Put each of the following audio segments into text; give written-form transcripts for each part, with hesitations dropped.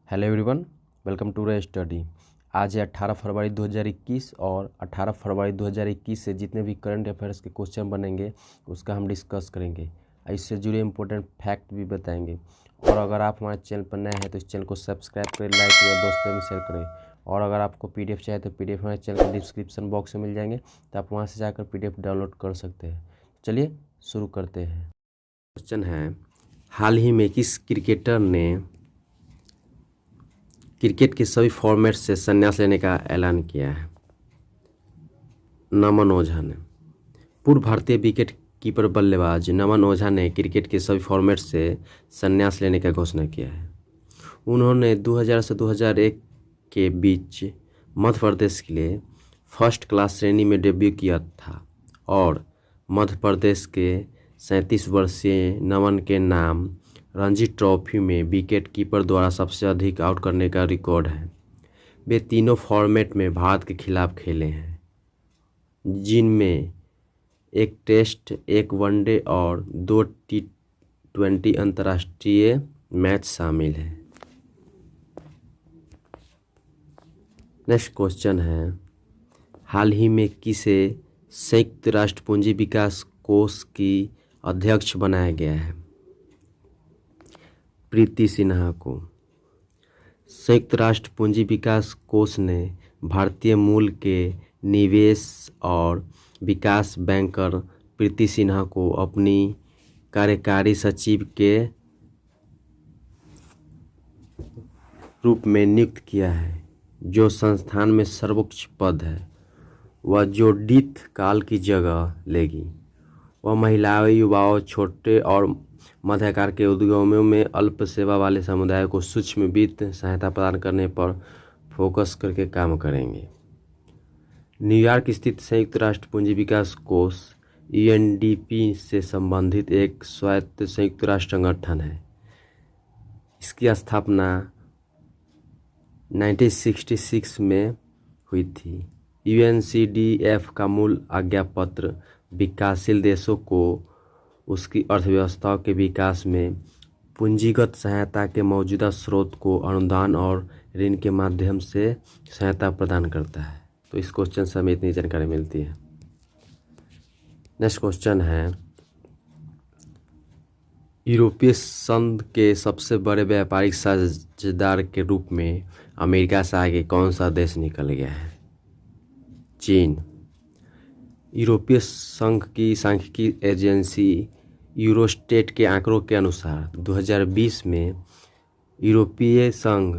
Hello everyone, welcome to रे study. आज है 18 फरवरी 2021 और 18 फरवरी 2021 से जितने भी करंट अफेयर्स के क्वेश्चन बनेंगे उसका हम डिस्कस करेंगे। इससे जुड़े इम्पोर्टेंट फैक्ट भी बताएंगे। और अगर आप हमारे चैनल पर नए हैं तो इस चैनल को सब्सक्राइब करें, लाइक करें और दोस्तों में शेयर करें। और अगर आपको पीडीएफ चाहिए तो पीडीएफ हमारे चैनल के डिस्क्रिप्शन बॉक्स में मिल जाएंगे, तो आप वहाँ से जाकर पीडीएफ डाउनलोड कर सकते हैं। चलिए शुरू करते हैं। क्वेश्चन है, हाल ही में किस क्रिकेटर ने क्रिकेट के सभी फॉर्मेट से संन्यास लेने का ऐलान किया है? नमन ओझा ने। पूर्व भारतीय विकेट कीपर बल्लेबाज नमन ओझा ने क्रिकेट के सभी फॉर्मेट से संन्यास लेने का घोषणा किया है। उन्होंने 2000 से 2001 के बीच मध्य प्रदेश के लिए फर्स्ट क्लास श्रेणी में डेब्यू किया था और मध्य प्रदेश के 37 वर्षीय नमन के नाम रणजी ट्रॉफी में विकेट कीपर द्वारा सबसे अधिक आउट करने का रिकॉर्ड है। वे तीनों फॉर्मेट में भारत के खिलाफ खेले हैं, जिनमें एक टेस्ट, एक वनडे और 2 T20 अंतर्राष्ट्रीय मैच शामिल हैं। नेक्स्ट क्वेश्चन है, हाल ही में किसे संयुक्त राष्ट्र पूंजी विकास कोष की अध्यक्ष बनाया गया है? प्रीति सिन्हा को। संयुक्त राष्ट्र पूंजी विकास कोष ने भारतीय मूल के निवेश और विकास बैंकर प्रीति सिन्हा को अपनी कार्यकारी सचिव के रूप में नियुक्त किया है, जो संस्थान में सर्वोच्च पद है। वह जोडित काल की जगह लेगी। वह महिलाओं, युवाओं, छोटे और मध्य आकार के उद्यमों में अल्प सेवा वाले समुदाय को सूक्ष्म वित्त सहायता प्रदान करने पर फोकस करके काम करेंगे। न्यूयॉर्क स्थित संयुक्त राष्ट्र पूंजी विकास कोष UNDP से संबंधित एक स्वायत्त संयुक्त राष्ट्र संगठन है। इसकी स्थापना 1966 में हुई थी। UNCDF का मूल आज्ञापत्र विकासशील देशों को उसकी अर्थव्यवस्थाओं के विकास में पूंजीगत सहायता के मौजूदा स्रोत को अनुदान और ऋण के माध्यम से सहायता प्रदान करता है। तो इस क्वेश्चन से हमें इतनी जानकारी मिलती है। नेक्स्ट क्वेश्चन है, यूरोपीय संघ के सबसे बड़े व्यापारिक साझेदार के रूप में अमेरिका से आगे कौन सा देश निकल गया है? चीन। यूरोपीय संघ की सांख्यिकी एजेंसी यूरोस्टेट के आंकड़ों के अनुसार 2020 में यूरोपीय संघ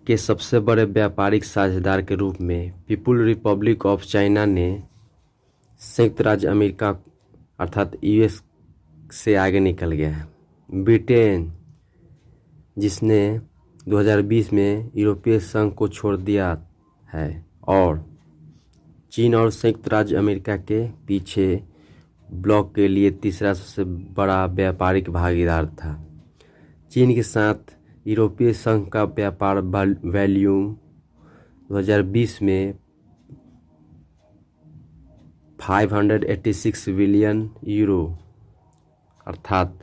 के सबसे बड़े व्यापारिक साझेदार के रूप में पीपुल रिपब्लिक ऑफ चाइना ने संयुक्त राज्य अमेरिका अर्थात US से आगे निकल गया है। ब्रिटेन, जिसने 2020 में यूरोपीय संघ को छोड़ दिया है, और चीन और संयुक्त राज्य अमेरिका के पीछे ब्लॉक के लिए तीसरा सबसे बड़ा व्यापारिक भागीदार था। चीन के साथ यूरोपीय संघ का व्यापार वॉल्यूम 2020 में 586 बिलियन यूरो अर्थात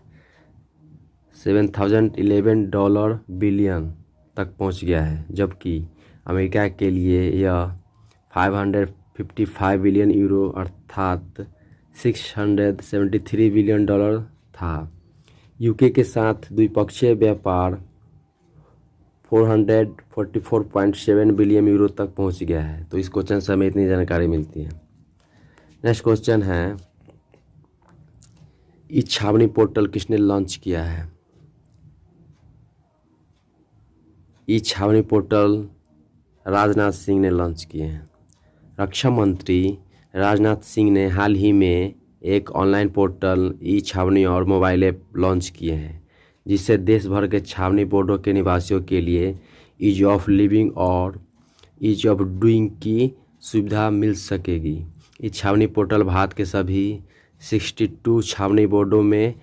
$7,011 बिलियन तक पहुंच गया है, जबकि अमेरिका के लिए यह 555 बिलियन यूरो अर्थात $673 बिलियन था। UK के साथ द्विपक्षीय व्यापार 444.7 बिलियन यूरो तक पहुंच गया है। तो इस क्वेश्चन से हमें इतनी जानकारी मिलती है। नेक्स्ट क्वेश्चन है, ई छावनी पोर्टल किसने लॉन्च किया है? ई छावनी पोर्टल राजनाथ सिंह ने लॉन्च किए हैं। रक्षा मंत्री राजनाथ सिंह ने हाल ही में एक ऑनलाइन पोर्टल ई छावनी और मोबाइल ऐप लॉन्च किए हैं, जिससे देश भर के छावनी बोर्डों के निवासियों के लिए ईज ऑफ लिविंग और ईज ऑफ डूइंग की सुविधा मिल सकेगी। ई छावनी पोर्टल भारत के सभी 62 छावनी बोर्डों में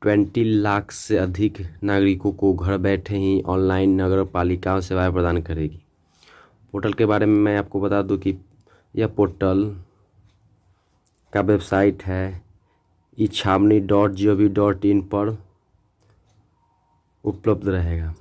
20 लाख से अधिक नागरिकों को घर बैठे ही ऑनलाइन नगर पालिकाओं सेवाएं प्रदान करेगी। पोर्टल के बारे में मैं आपको बता दूं कि यह पोर्टल का वेबसाइट है eChhavni.gov.in पर उपलब्ध रहेगा।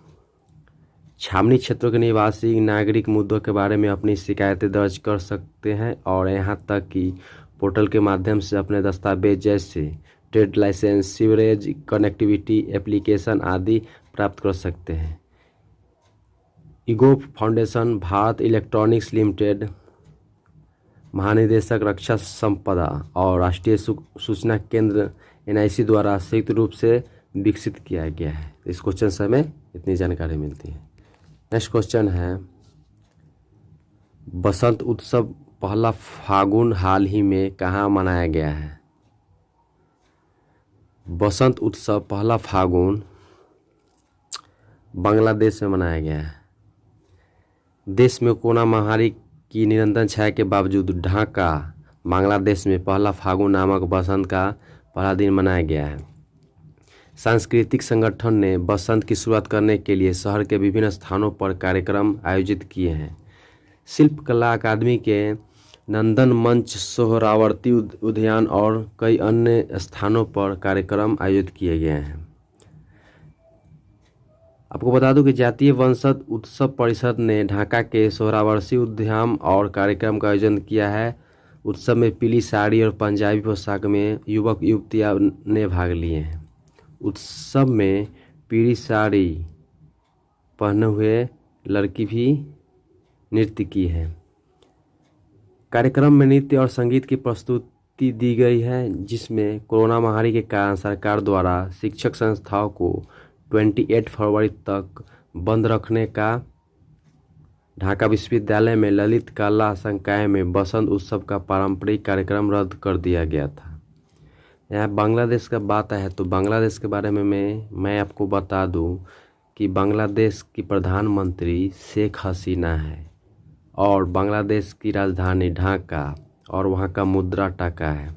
छावनी क्षेत्रों के निवासी नागरिक मुद्दों के बारे में अपनी शिकायतें दर्ज कर सकते हैं और यहाँ तक कि पोर्टल के माध्यम से अपने दस्तावेज जैसे trade licence, sewerage connectivity application आदि प्राप्त कर सकते हैं। ईगोप फाउंडेशन, भारत इलेक्ट्रॉनिक्स लिमिटेड, महानिदेशक रक्षा संपदा और राष्ट्रीय सूचना केंद्र NIC द्वारा संयुक्त रूप से विकसित किया गया है। इस क्वेश्चन से हमें इतनी जानकारी मिलती है। नेक्स्ट क्वेश्चन है, बसंत उत्सव पहला फागुन हाल ही में कहाँ मनाया गया है? बसंत उत्सव पहला फागुन बांग्लादेश में मनाया गया है। देश में कोरोना महामारी की निरंतर छाया के बावजूद ढाका, बांग्लादेश में पहला फागुन नामक बसंत का पहला दिन मनाया गया है। सांस्कृतिक संगठन ने बसंत की शुरुआत करने के लिए शहर के विभिन्न स्थानों पर कार्यक्रम आयोजित किए हैं। शिल्पकला अकादमी के नंदन मंच, सोहरावर्ती उद्यान और कई अन्य स्थानों पर कार्यक्रम आयोजित किए गए हैं। आपको बता दूं कि जातीय वंशज उत्सव परिषद ने ढाका के सोहरावर्ती उद्यान और कार्यक्रम का आयोजन किया है। उत्सव में पीली साड़ी और पंजाबी पोशाक में युवक युवतियां ने भाग लिए हैं। उत्सव में पीली साड़ी पहने हुए लड़की भी नृत्य की है। कार्यक्रम में नृत्य और संगीत की प्रस्तुति दी गई है, जिसमें कोरोना महामारी के कारण सरकार द्वारा शिक्षक संस्थाओं को 28 फरवरी तक बंद रखने का ढाका विश्वविद्यालय में ललित कला संकाय में बसंत उत्सव का पारंपरिक कार्यक्रम रद्द कर दिया गया था। यहाँ बांग्लादेश का बात है तो बांग्लादेश के बारे में मैं आपको बता दूं कि बांग्लादेश की प्रधानमंत्री शेख हसीना है और बांग्लादेश की राजधानी ढाका और वहाँ का मुद्रा टाका है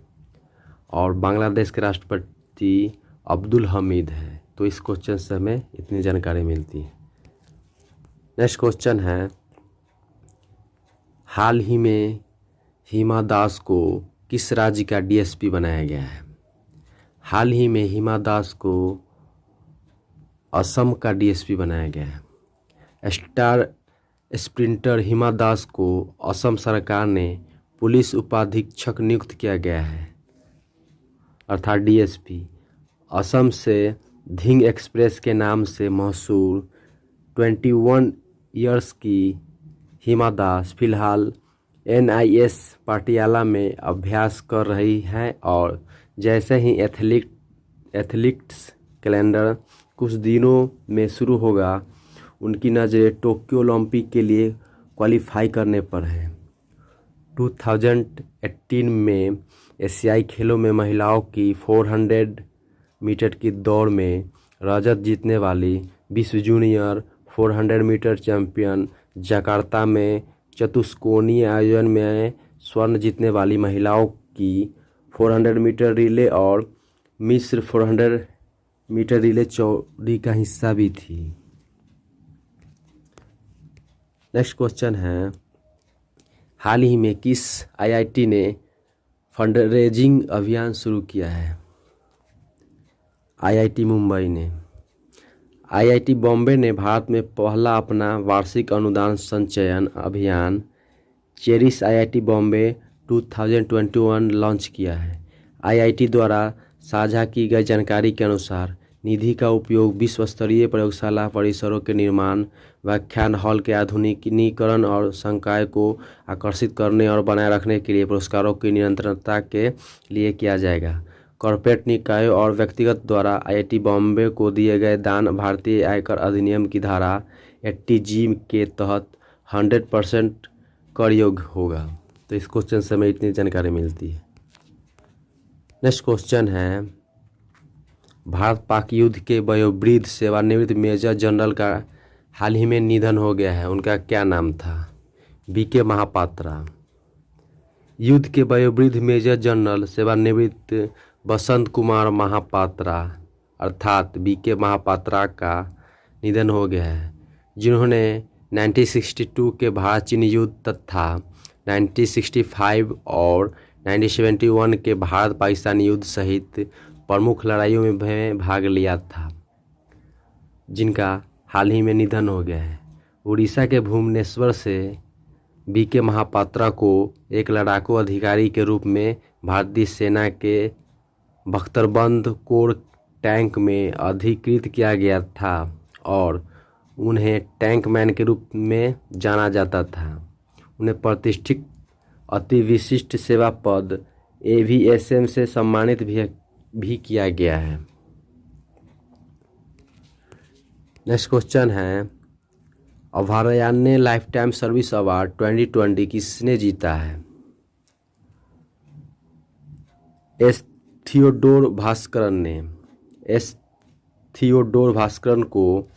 और बांग्लादेश के राष्ट्रपति अब्दुल हमीद है। तो इस क्वेश्चन से हमें इतनी जानकारी मिलती है। नेक्स्ट क्वेश्चन है, हाल ही में हिमा दास को किस राज्य का DSP बनाया गया है? हाल ही में हिमा दास को असम का DSP बनाया गया है। स्टार स्प्रिंटर हिमा दास को असम सरकार ने पुलिस उपाधीक्षक नियुक्त किया गया है, अर्थात DSP। असम से धिंग एक्सप्रेस के नाम से मशहूर 21 ईयर्स की हिमा दास फिलहाल NIS पाटियाला में अभ्यास कर रही हैं और जैसे ही एथलीट्स कैलेंडर कुछ दिनों में शुरू होगा, उनकी नज़रें टोक्यो ओलंपिक के लिए क्वालिफाई करने पर है। 2018 में एशियाई खेलों में महिलाओं की 400 मीटर की दौड़ में रजत जीतने वाली विश्व जूनियर 400 मीटर चैंपियन, जकार्ता में चतुष्कोणीय आयोजन में स्वर्ण जीतने वाली महिलाओं की 400 मीटर रिले और मिस्र 400 मीटर रिले जोड़ी का हिस्सा भी थी। नेक्स्ट क्वेश्चन है, हाल ही में किस IIT ने फंडरेजिंग अभियान शुरू किया है? IIT मुंबई ने। IIT बॉम्बे ने भारत में पहला अपना वार्षिक अनुदान संचयन अभियान चेरिश IIT बॉम्बे 2021 लॉन्च किया है। IIT द्वारा साझा की गई जानकारी के अनुसार निधि का उपयोग विश्व स्तरीय प्रयोगशाला परिसरों के निर्माण, व्याख्यान हॉल के आधुनिकीकरण और संकाय को आकर्षित करने और बनाए रखने के लिए पुरस्कारों की निरंतरता के लिए किया जाएगा। कॉर्पोरेट निकायों और व्यक्तिगत द्वारा IIT बॉम्बे को दिए गए दान भारतीय आयकर अधिनियम की धारा 80G के तहत 100% कर योग्य होगा। तो इस क्वेश्चन से हमें इतनी जानकारी मिलती है। नेक्स्ट क्वेश्चन है, भारत पाक युद्ध के वयोवृद्ध सेवानिवृत्त मेजर जनरल का हाल ही में निधन हो गया है। उनका क्या नाम था? BK महापात्रा। युद्ध के वयोवृद्ध मेजर जनरल सेवानिवृत्त बसंत कुमार महापात्रा अर्थात BK महापात्रा का निधन हो गया है, जिन्होंने 1962 के भारत चीन युद्ध तथा 1965 और 1971 के भारत पाकिस्तान युद्ध सहित प्रमुख लड़ाइयों में भाग लिया था। जिनका हाल ही में निधन हो गया है। उड़ीसा के भुवनेश्वर से बीके महापात्रा को एक लड़ाकू अधिकारी के रूप में भारतीय सेना के बख्तरबंद कोर टैंक में अधिकृत किया गया था और उन्हें टैंक मैन के रूप में जाना जाता था। उन्हें प्रतिष्ठित अति विशिष्ट सेवा पद एवीएसएम से सम्मानित भी किया गया है। नेक्स्ट क्वेश्चन है, अभयारण्य लाइफ टाइम सर्विस अवार्ड 2020 किसने जीता है? एस थियोडोर भास्करन ने। एस थियोडोर भास्करन को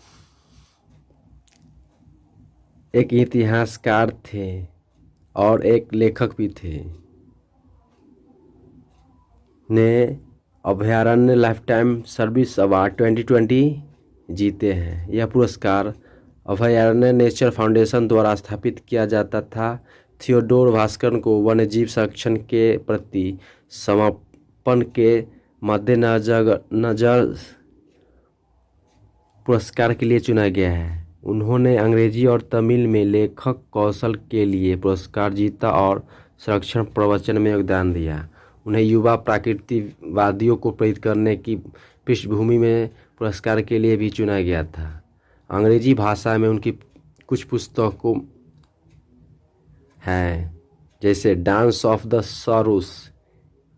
एक इतिहासकार थे और एक लेखक भी थे, ने अभयारण्य लाइफ टाइम सर्विस अवार्ड 2020 जीते हैं। यह पुरस्कार अभयारण्य नेचर फाउंडेशन द्वारा स्थापित किया जाता था। थियोडोर भास्करन को वन्यजीव संरक्षण के प्रति समर्पण के मद्देनजर पुरस्कार के लिए चुना गया है। उन्होंने अंग्रेजी और तमिल में लेखक कौशल के लिए पुरस्कार जीता और संरक्षण प्रवचन में योगदान दिया। उन्हें युवा प्रकृतिवादियों को प्रेरित करने की पृष्ठभूमि में पुरस्कार के लिए भी चुना गया था। अंग्रेजी भाषा में उनकी कुछ पुस्तकों हैं, जैसे dance of the sorrows,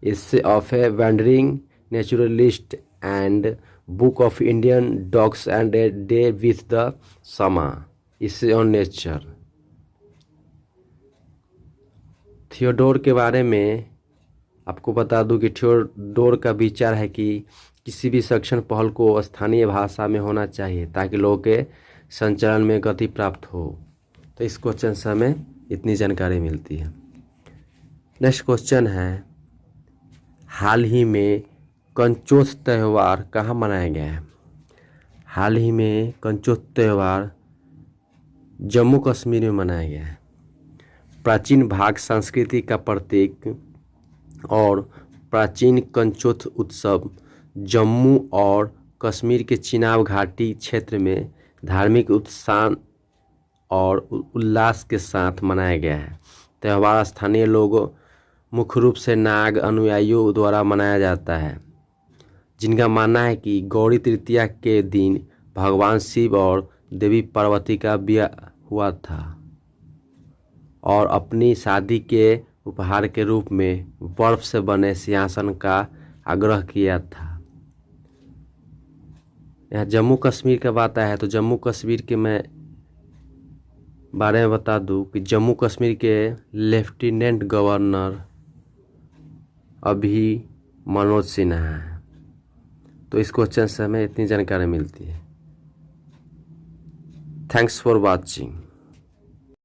essay of A wandering naturalist and book of Indian dogs and a day with the समा, इससे ऑन नेचर। थियोडोर के बारे में आपको बता दूं कि थियोडोर का विचार है कि किसी भी संरक्षण पहल को स्थानीय भाषा में होना चाहिए ताकि लोगों के संचालन में गति प्राप्त हो। तो इस क्वेश्चन से हमें इतनी जानकारी मिलती है। नेक्स्ट क्वेश्चन है, हाल ही में कंचोथ त्यौहार कहाँ मनाया गया है? हाल ही में कंचोथ त्यौहार जम्मू कश्मीर में मनाया गया है। प्राचीन भाग संस्कृति का प्रतीक और प्राचीन कंचोथ उत्सव जम्मू और कश्मीर के चिनाब घाटी क्षेत्र में धार्मिक उत्साह और उल्लास के साथ मनाया गया है। त्यौहार स्थानीय लोगों मुख्य रूप से नाग अनुयायियों द्वारा मनाया जाता है, जिनका मानना है कि गौरी तृतीया के दिन भगवान शिव और देवी पार्वती का विवाह हुआ था और अपनी शादी के उपहार के रूप में बर्फ से बने सिंहासन का आग्रह किया था। यहाँ जम्मू कश्मीर का बात आया है तो जम्मू कश्मीर के मैं बारे में बता दूं कि जम्मू कश्मीर के लेफ्टिनेंट गवर्नर अभी मनोज सिन्हा है। तो इस क्वेश्चन से हमें इतनी जानकारी मिलती है। Thanks for watching.